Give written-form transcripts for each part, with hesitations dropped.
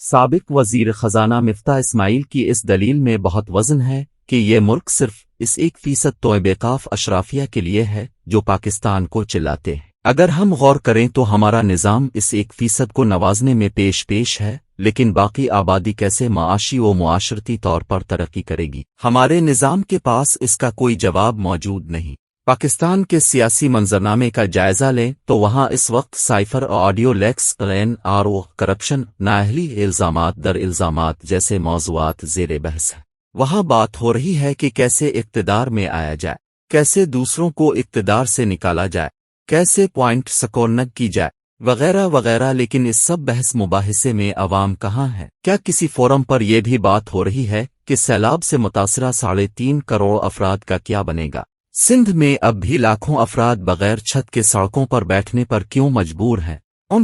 سابق وزیر خزانہ مفتاح اسماعیل کی اس دلیل میں بہت وزن ہے کہ یہ ملک صرف اس 1% توئے بیقاف اشرافیہ کے لیے ہے جو پاکستان کو چلاتے ہیں۔ اگر ہم غور کریں تو ہمارا نظام اس 1% کو نوازنے میں پیش ہے، لیکن باقی آبادی کیسے معاشی و معاشرتی طور پر ترقی کرے گی؟ ہمارے نظام کے پاس اس کا کوئی جواب موجود نہیں۔ پاکستان کے سیاسی منظرنامے کا جائزہ لیں تو وہاں اس وقت سائفر اور آڈیو لیکس، کرپشن، نااہلی الزامات در الزامات جیسے موضوعات زیر بحث ہیں۔ وہاں بات ہو رہی ہے کہ کیسے اقتدار میں آیا جائے، کیسے دوسروں کو اقتدار سے نکالا جائے، کیسے پوائنٹ سکورنگ کی جائے، وغیرہ وغیرہ، لیکن اس سب بحث مباحثے میں عوام کہاں ہے؟ کیا کسی فورم پر یہ بھی بات ہو رہی ہے کہ سیلاب سے متاثرہ 3.5 کروڑ افراد کا کیا بنے گا؟ سندھ میں اب بھی لاکھوں افراد بغیر چھت کے سڑکوں پر بیٹھنے پر کیوں مجبور ہیں؟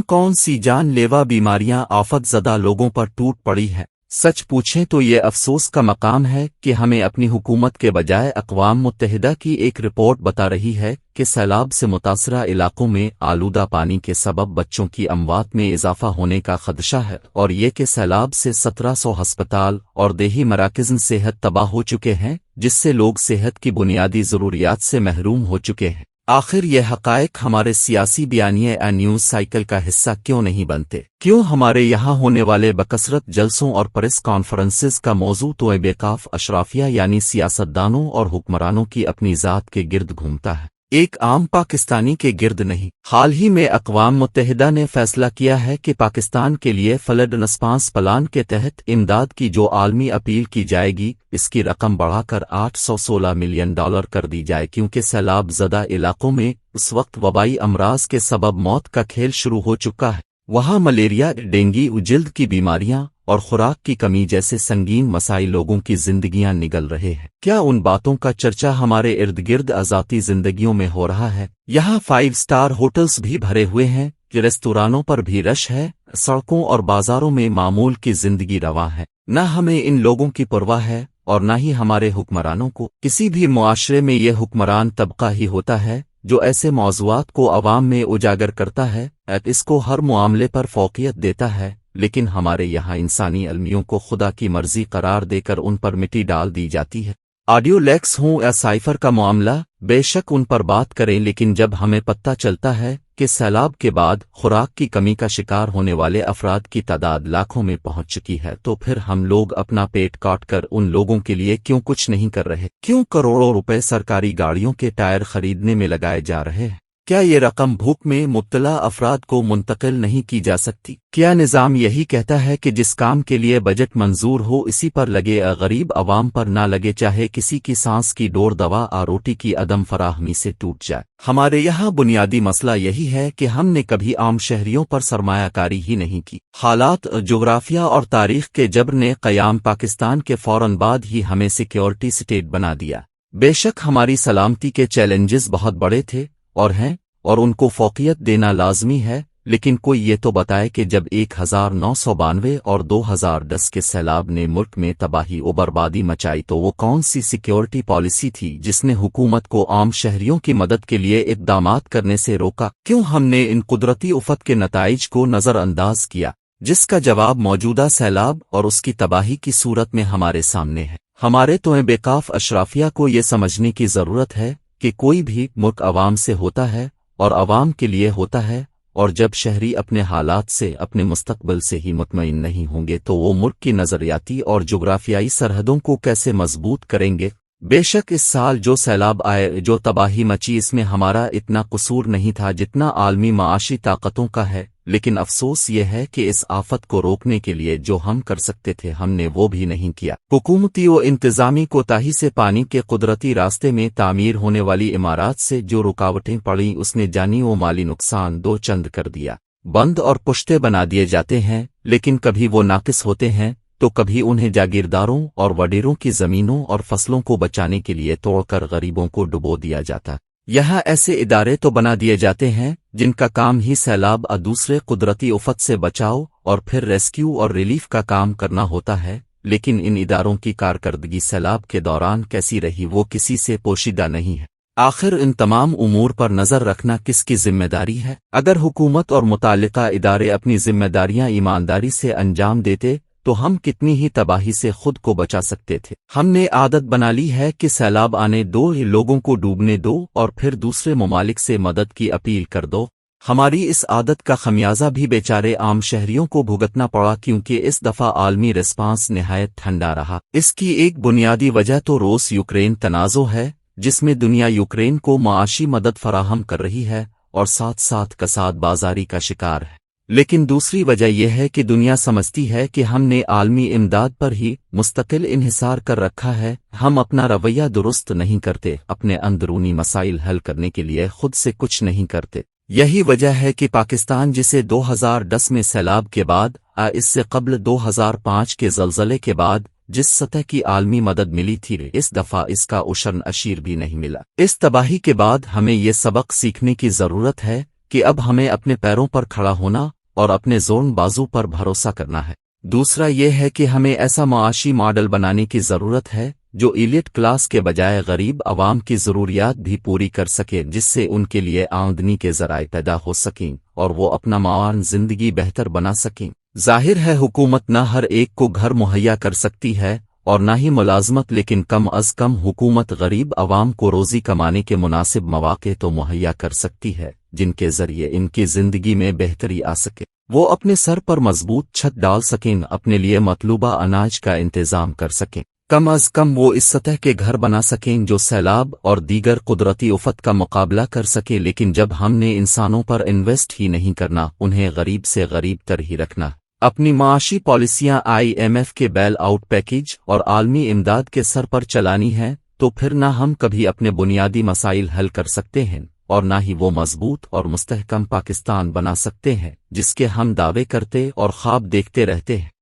کون سی جان لیوا بیماریاں آفت زدہ لوگوں پر ٹوٹ پڑی ہے؟ سچ پوچھیں تو یہ افسوس کا مقام ہے کہ ہمیں اپنی حکومت کے بجائے اقوام متحدہ کی ایک رپورٹ بتا رہی ہے کہ سیلاب سے متاثرہ علاقوں میں آلودہ پانی کے سبب بچوں کی اموات میں اضافہ ہونے کا خدشہ ہے، اور یہ کہ سیلاب سے 1700 ہسپتال اور دیہی مراکز صحت تباہ ہو چکے ہیں، جس سے لوگ صحت کی بنیادی ضروریات سے محروم ہو چکے ہیں۔ آخر یہ حقائق ہمارے سیاسی بیانیے نیوز سائیکل کا حصہ کیوں نہیں بنتے؟ کیوں ہمارے یہاں ہونے والے بکثرت جلسوں اور پریس کانفرنسز کا موضوع توئے بیقاف اشرافیہ یعنی سیاستدانوں اور حکمرانوں کی اپنی ذات کے گرد گھومتا ہے، ایک عام پاکستانی کے گرد نہیں؟ حال ہی میں اقوام متحدہ نے فیصلہ کیا ہے کہ پاکستان کے لیے فلڈ رسپانس پلان کے تحت امداد کی جو عالمی اپیل کی جائے گی، اس کی رقم بڑھا کر $816 ملین کر دی جائے، کیونکہ سیلاب زدہ علاقوں میں اس وقت وبائی امراض کے سبب موت کا کھیل شروع ہو چکا ہے۔ وہاں ملیریا، ڈینگی، جلد کی بیماریاں اور خوراک کی کمی جیسے سنگین مسائل لوگوں کی زندگیاں نگل رہے ہیں۔ کیا ان باتوں کا چرچا ہمارے ارد گرد ذاتی زندگیوں میں ہو رہا ہے؟ یہاں 5 اسٹار ہوٹلز بھی بھرے ہوئے ہیں، ریستورانوں پر بھی رش ہے، سڑکوں اور بازاروں میں معمول کی زندگی رواں ہے۔ نہ ہمیں ان لوگوں کی پرواہ ہے اور نہ ہی ہمارے حکمرانوں کو۔ کسی بھی معاشرے میں یہ حکمران طبقہ ہی ہوتا ہے جو ایسے موضوعات کو عوام میں اجاگر کرتا ہے، اس کو ہر معاملے پر فوقیت دیتا ہے، لیکن ہمارے یہاں انسانی المیوں کو خدا کی مرضی قرار دے کر ان پر مٹی ڈال دی جاتی ہے۔ آڈیو لیکس ہوں یا سائفر کا معاملہ، بے شک ان پر بات کریں، لیکن جب ہمیں پتہ چلتا ہے کہ سیلاب کے بعد خوراک کی کمی کا شکار ہونے والے افراد کی تعداد لاکھوں میں پہنچ چکی ہے، تو پھر ہم لوگ اپنا پیٹ کاٹ کر ان لوگوں کے لیے کیوں کچھ نہیں کر رہے؟ کیوں کروڑوں روپے سرکاری گاڑیوں کے ٹائر خریدنے میں لگائے جا رہے ہیں؟ کیا یہ رقم بھوک میں مبتلا افراد کو منتقل نہیں کی جا سکتی؟ کیا نظام یہی کہتا ہے کہ جس کام کے لیے بجٹ منظور ہو اسی پر لگے، غریب عوام پر نہ لگے، چاہے کسی کی سانس کی ڈور دوا اور روٹی کی عدم فراہمی سے ٹوٹ جائے؟ ہمارے یہاں بنیادی مسئلہ یہی ہے کہ ہم نے کبھی عام شہریوں پر سرمایہ کاری ہی نہیں کی۔ حالات، جغرافیہ اور تاریخ کے جبر نے قیام پاکستان کے فوراً بعد ہی ہمیں سیکیورٹی سٹیٹ بنا دیا۔ بے شک ہماری سلامتی کے چیلنجز بہت بڑے تھے اور ہیں، اور ان کو فوقیت دینا لازمی ہے، لیکن کوئی یہ تو بتائے کہ جب 1992 اور 2010 کے سیلاب نے ملک میں تباہی و بربادی مچائی تو وہ کون سی سیکیورٹی پالیسی تھی جس نے حکومت کو عام شہریوں کی مدد کے لیے اقدامات کرنے سے روکا؟ کیوں ہم نے ان قدرتی آفت کے نتائج کو نظر انداز کیا، جس کا جواب موجودہ سیلاب اور اس کی تباہی کی صورت میں ہمارے سامنے ہے؟ ہمارے توئے بیقاف اشرافیہ کو یہ سمجھنے کی ضرورت ہے کہ کوئی بھی ملک عوام سے ہوتا ہے اور عوام کے لیے ہوتا ہے، اور جب شہری اپنے حالات سے، اپنے مستقبل سے ہی مطمئن نہیں ہوں گے تو وہ ملک کی نظریاتی اور جغرافیائی سرحدوں کو کیسے مضبوط کریں گے؟ بے شک اس سال جو سیلاب آئے، جو تباہی مچی، اس میں ہمارا اتنا قصور نہیں تھا جتنا عالمی معاشی طاقتوں کا ہے، لیکن افسوس یہ ہے کہ اس آفت کو روکنے کے لیے جو ہم کر سکتے تھے ہم نے وہ بھی نہیں کیا۔ حکومتی و انتظامی کوتاہی سے پانی کے قدرتی راستے میں تعمیر ہونے والی عمارات سے جو رکاوٹیں پڑیں اس نے جانی و مالی نقصان دو چند کر دیا۔ بند اور پشتے بنا دیے جاتے ہیں، لیکن کبھی وہ ناقص ہوتے ہیں تو کبھی انہیں جاگیرداروں اور وڈیروں کی زمینوں اور فصلوں کو بچانے کے لیے توڑ کر غریبوں کو ڈبو دیا جاتا۔ یہاں ایسے ادارے تو بنا دیے جاتے ہیں جن کا کام ہی سیلاب اور دوسرے قدرتی آفت سے بچاؤ اور پھر ریسکیو اور ریلیف کا کام کرنا ہوتا ہے، لیکن ان اداروں کی کارکردگی سیلاب کے دوران کیسی رہی وہ کسی سے پوشیدہ نہیں ہے۔ آخر ان تمام امور پر نظر رکھنا کس کی ذمہ داری ہے؟ اگر حکومت اور متعلقہ ادارے اپنی ذمہ داریاں ایمانداری سے انجام دیتے تو ہم کتنی ہی تباہی سے خود کو بچا سکتے تھے۔ ہم نے عادت بنا لی ہے کہ سیلاب آنے دو، لوگوں کو ڈوبنے دو اور پھر دوسرے ممالک سے مدد کی اپیل کر دو۔ ہماری اس عادت کا خمیازہ بھی بیچارے عام شہریوں کو بھگتنا پڑا، کیونکہ اس دفعہ عالمی ریسپانس نہایت ٹھنڈا رہا۔ اس کی ایک بنیادی وجہ تو روس یوکرین تنازع ہے، جس میں دنیا یوکرین کو معاشی مدد فراہم کر رہی ہے اور ساتھ ساتھ کساد بازاری کا شکار ہے۔ لیکن دوسری وجہ یہ ہے کہ دنیا سمجھتی ہے کہ ہم نے عالمی امداد پر ہی مستقل انحصار کر رکھا ہے، ہم اپنا رویہ درست نہیں کرتے، اپنے اندرونی مسائل حل کرنے کے لیے خود سے کچھ نہیں کرتے۔ یہی وجہ ہے کہ پاکستان، جسے 2010 میں سیلاب کے بعد اس سے قبل 2005 کے زلزلے کے بعد جس سطح کی عالمی مدد ملی تھی، اس دفعہ اس کا عشر اشیر بھی نہیں ملا۔ اس تباہی کے بعد ہمیں یہ سبق سیکھنے کی ضرورت ہے کہ اب ہمیں اپنے پیروں پر کھڑا ہونا اور اپنے زون بازو پر بھروسہ کرنا ہے۔ دوسرا یہ ہے کہ ہمیں ایسا معاشی ماڈل بنانے کی ضرورت ہے جو ایلیٹ کلاس کے بجائے غریب عوام کی ضروریات بھی پوری کر سکے، جس سے ان کے لیے آمدنی کے ذرائع پیدا ہو سکیں اور وہ اپنا معاون زندگی بہتر بنا سکیں۔ ظاہر ہے حکومت نہ ہر ایک کو گھر مہیا کر سکتی ہے اور نہ ہی ملازمت، لیکن کم از کم حکومت غریب عوام کو روزی کمانے کے مناسب مواقع تو مہیا کر سکتی ہے، جن کے ذریعے ان کی زندگی میں بہتری آ سکے، وہ اپنے سر پر مضبوط چھت ڈال سکیں، اپنے لیے مطلوبہ اناج کا انتظام کر سکیں، کم از کم وہ اس سطح کے گھر بنا سکیں جو سیلاب اور دیگر قدرتی آفت کا مقابلہ کر سکے۔ لیکن جب ہم نے انسانوں پر انویسٹ ہی نہیں کرنا، انہیں غریب سے غریب تر ہی رکھنا، اپنی معاشی پالیسیاں IMF کے بیل آؤٹ پیکیج اور عالمی امداد کے سر پر چلانی ہیں، تو پھر نہ ہم کبھی اپنے بنیادی مسائل حل کر سکتے ہیں اور نہ ہی وہ مضبوط اور مستحکم پاکستان بنا سکتے ہیں جس کے ہم دعوے کرتے اور خواب دیکھتے رہتے ہیں۔